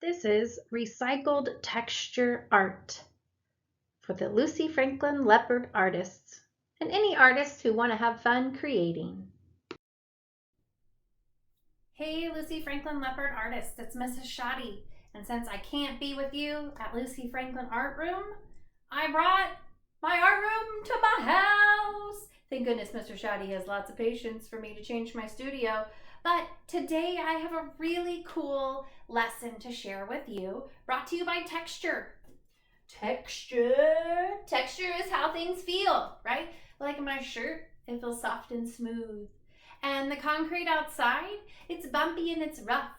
This is recycled texture art for the Lucy Franklin Leopard artists and any artists who want to have fun creating. Hey Lucy Franklin Leopard artists, it's Mrs. Schotte, and since I can't be with you at Lucy Franklin Art Room, I brought my art room to my house. Thank goodness Mr. Schotte has lots of patience for me to change my studio. But today I have a really cool lesson to share with you, brought to you by Texture. Texture is how things feel, right? Like my shirt, it feels soft and smooth. And the concrete outside, it's bumpy and it's rough.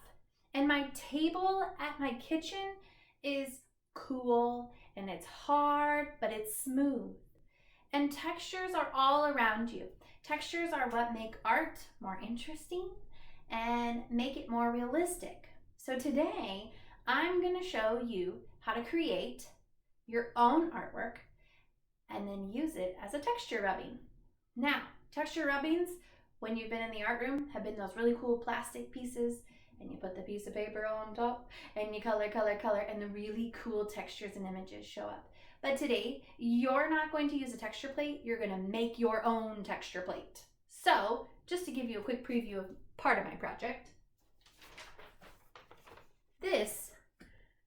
And my table at my kitchen is cool and it's hard, but it's smooth. And textures are all around you. Textures are what make art more interesting and make it more realistic. So today, I'm going to show you how to create your own artwork and then use it as a texture rubbing. Now, texture rubbings, when you've been in the art room, have been those really cool plastic pieces, and you put the piece of paper on top and you color, and the really cool textures and images show up. But today, you're not going to use a texture plate, you're going to make your own texture plate. So, just to give you a quick preview of part of my project, this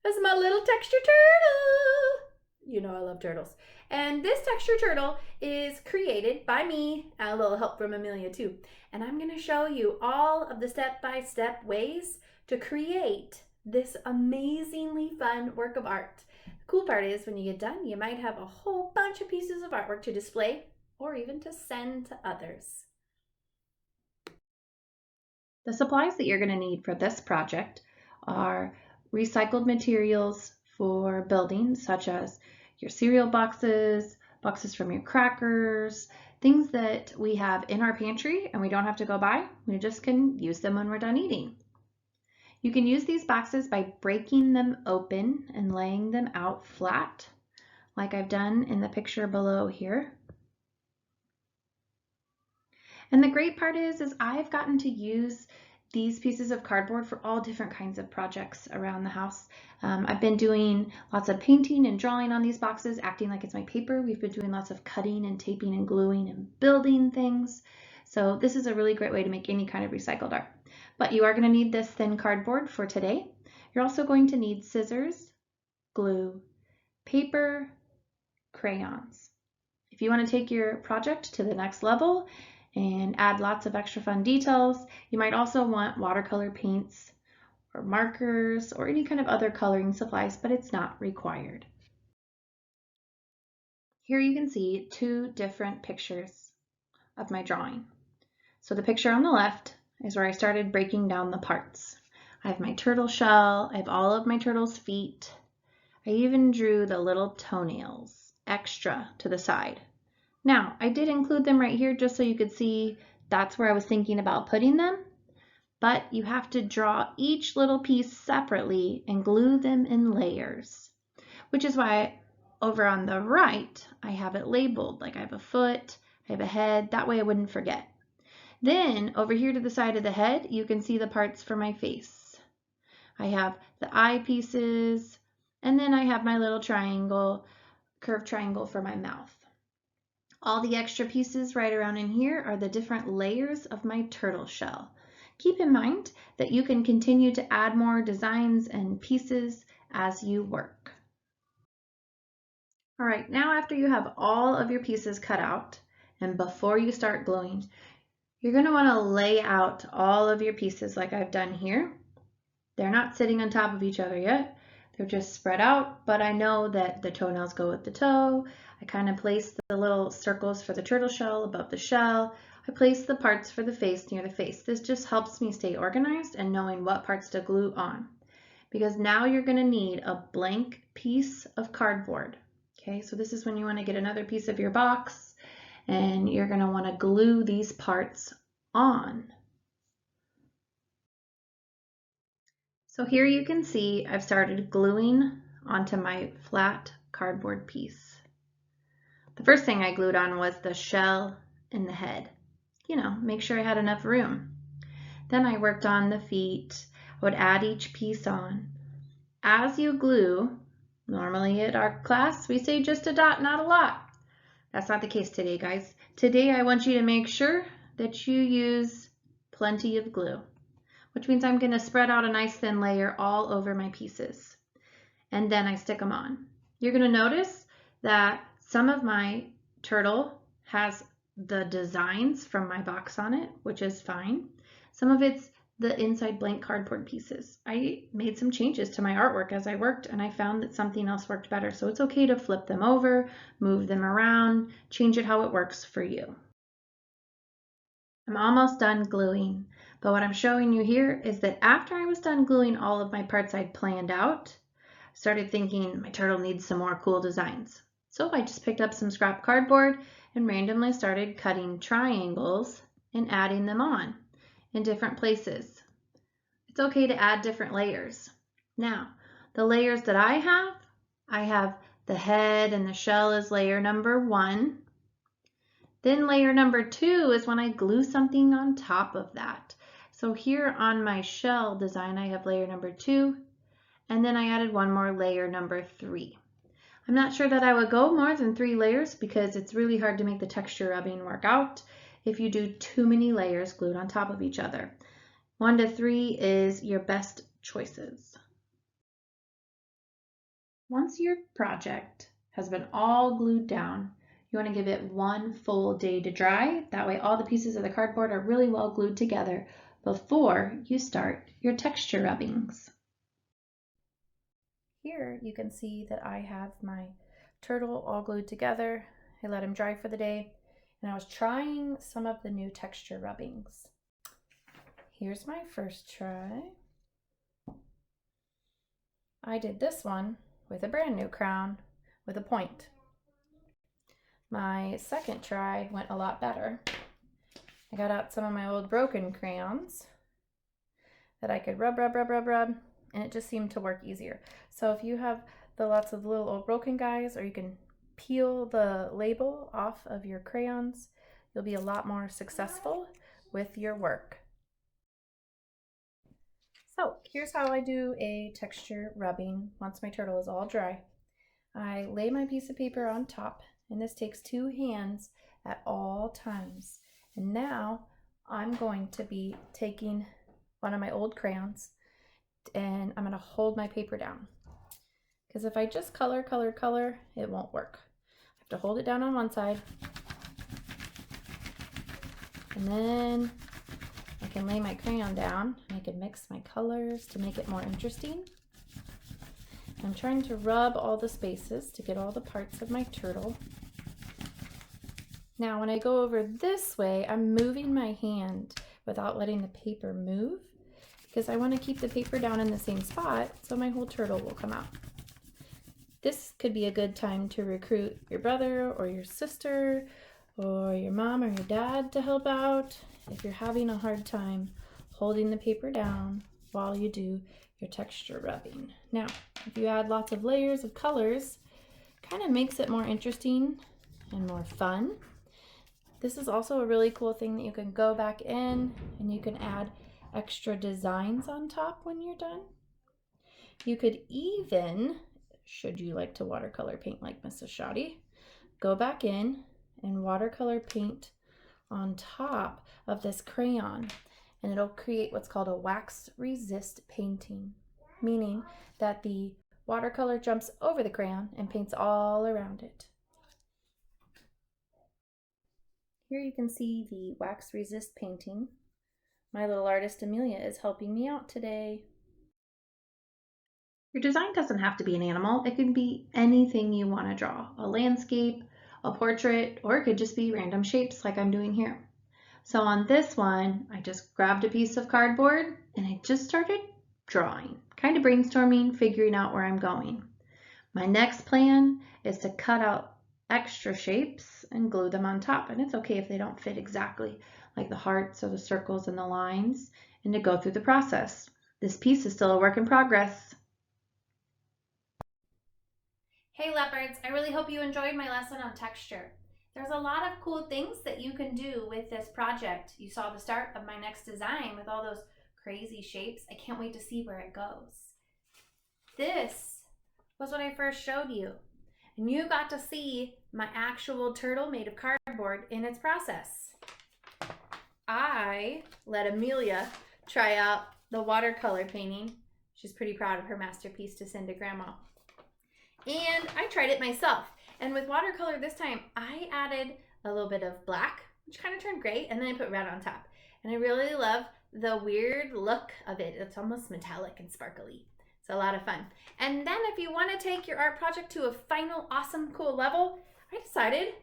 is my little texture turtle. You know I love turtles. And this texture turtle is created by me, and a little help from Amelia too. And I'm going to show you all of the step-by-step ways to create this amazingly fun work of art. The cool part is when you get done, you might have a whole bunch of pieces of artwork to display or even to send to others. The supplies that you're going to need for this project are recycled materials for building, such as your cereal boxes, boxes from your crackers, things that we have in our pantry and we don't have to go buy. We just can use them when we're done eating. You can use these boxes by breaking them open and laying them out flat, like I've done in the picture below here. And the great part is I've gotten to use these pieces of cardboard for all different kinds of projects around the house. I've been doing lots of painting and drawing on these boxes, acting like it's my paper. We've been doing lots of cutting and taping and gluing and building things. So this is a really great way to make any kind of recycled art. But you are going to need this thin cardboard for today. You're also going to need scissors, glue, paper, crayons. If you want to take your project to the next level and add lots of extra fun details, you might also want watercolor paints or markers or any kind of other coloring supplies, but it's not required. Here you can see two different pictures of my drawing. So the picture on the left is where I started breaking down the parts. I have my turtle shell, I have all of my turtle's feet. I even drew the little toenails extra to the side. Now, I did include them right here just so you could see that's where I was thinking about putting them, but you have to draw each little piece separately and glue them in layers, which is why over on the right, I have it labeled, like I have a foot, I have a head, that way I wouldn't forget. Then over here to the side of the head, you can see the parts for my face. I have the eye pieces, and then I have my little triangle, curved triangle for my mouth. All the extra pieces right around in here are the different layers of my turtle shell. Keep in mind that you can continue to add more designs and pieces as you work. All right, now after you have all of your pieces cut out and before you start gluing, you're going to want to lay out all of your pieces like I've done here. They're not sitting on top of each other yet. They're just spread out, but I know that the toenails go with the toe. I kind of place the little circles for the turtle shell above the shell. I place the parts for the face near the face. This just helps me stay organized and knowing what parts to glue on. Because now you're going to need a blank piece of cardboard. Okay, so this is when you want to get another piece of your box and you're going to want to glue these parts on. So here you can see I've started gluing onto my flat cardboard piece. The first thing I glued on was the shell and the head. You know, make sure I had enough room. Then I worked on the feet. I would add each piece on. as you glue, normally at our class we say just a dot, not a lot. That's not the case today, guys. Today I want you to make sure that you use plenty of glue, which means I'm going to spread out a nice thin layer all over my pieces. And then I stick them on. You're going to notice that some of my turtle has the designs from my box on it, which is fine. Some of it's the inside blank cardboard pieces. I made some changes to my artwork as I worked, and I found that something else worked better. So it's okay to flip them over, move them around, change it how it works for you. I'm almost done gluing, but what I'm showing you here is that after I was done gluing all of my parts I'd planned out, I started thinking my turtle needs some more cool designs. So I just picked up some scrap cardboard and randomly started cutting triangles and adding them on in different places. It's okay to add different layers. Now, the layers that I have the head and the shell is layer number 1. Then layer number 2 is when I glue something on top of that. So here on my shell design, I have layer number 2, and then I added one more layer number 3. I'm not sure that I would go more than 3 layers because it's really hard to make the texture rubbing work out if you do too many layers glued on top of each other. 1 to 3 is your best choices. Once your project has been all glued down, you want to give it 1 full day to dry. That way all the pieces of the cardboard are really well glued together before you start your texture rubbings. Here you can see that I have my turtle all glued together. I let him dry for the day, and I was trying some of the new texture rubbings. Here's my first try. I did this one with a brand new crown with a point. My second try went a lot better. I got out some of my old broken crayons that I could rub, and it just seemed to work easier. So if you have lots of little old broken guys, or you can peel the label off of your crayons, you'll be a lot more successful with your work. So here's how I do a texture rubbing once my turtle is all dry. I lay my piece of paper on top, and this takes 2 hands at all times. And now I'm going to be taking one of my old crayons, and I'm going to hold my paper down. Because if I just color, it won't work. I have to hold it down on one side, and then I can lay my crayon down, and I can mix my colors to make it more interesting. I'm trying to rub all the spaces to get all the parts of my turtle. Now when I go over this way, I'm moving my hand without letting the paper move, because I want to keep the paper down in the same spot so my whole turtle will come out. This could be a good time to recruit your brother or your sister or your mom or your dad to help out if you're having a hard time holding the paper down while you do your texture rubbing. Now, if you add lots of layers of colors, kind of makes it more interesting and more fun. This is also a really cool thing that you can go back in and you can add extra designs on top when you're done. You could even, should you like to watercolor paint like Mrs. Schotte, go back in and watercolor paint on top of this crayon, and it'll create what's called a wax resist painting, meaning that the watercolor jumps over the crayon and paints all around it. Here you can see the wax resist painting. My little artist Amelia is helping me out today. Your design doesn't have to be an animal. It can be anything you want to draw. A landscape, a portrait, or it could just be random shapes like I'm doing here. So on this one, I just grabbed a piece of cardboard and I just started drawing, kind of brainstorming, figuring out where I'm going. My next plan is to cut out extra shapes and glue them on top, and it's okay if they don't fit exactly, like the hearts or the circles and the lines, and to go through the process. This piece is still a work in progress. Hey leopards, I really hope you enjoyed my lesson on texture. There's a lot of cool things that you can do with this project. You saw the start of my next design with all those crazy shapes. I can't wait to see where it goes. this was what I first showed you. And you got to see my actual turtle made of cardboard in its process. I let Amelia try out the watercolor painting. She's pretty proud of her masterpiece to send to Grandma. And I tried it myself. And with watercolor this time, I added a little bit of black, which kind of turned gray, and then I put red on top. And I really love the weird look of it. It's almost metallic and sparkly. It's a lot of fun. And then if you want to take your art project to a final awesome cool level, I decided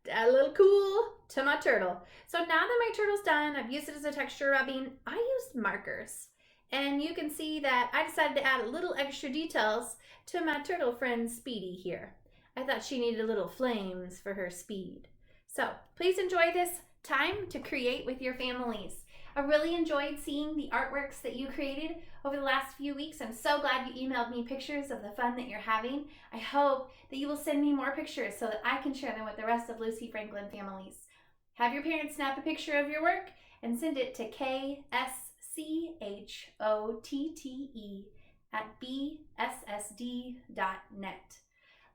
to add a little cool to my turtle. So now that my turtle's done, I've used it as a texture rubbing, I used markers. And you can see that I decided to add a little extra details to my turtle friend Speedy here. I thought she needed little flames for her speed. So please enjoy this time to create with your families. I really enjoyed seeing the artworks that you created over the last few weeks. I'm so glad you emailed me pictures of the fun that you're having. I hope that you will send me more pictures so that I can share them with the rest of Lucy Franklin families. Have your parents snap a picture of your work and send it to kschotte@bssd.net.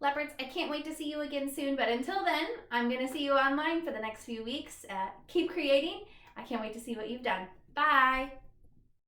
Leopards, I can't wait to see you again soon, but until then, I'm going to see you online for the next few weeks. Keep creating. I can't wait to see what you've done. Bye!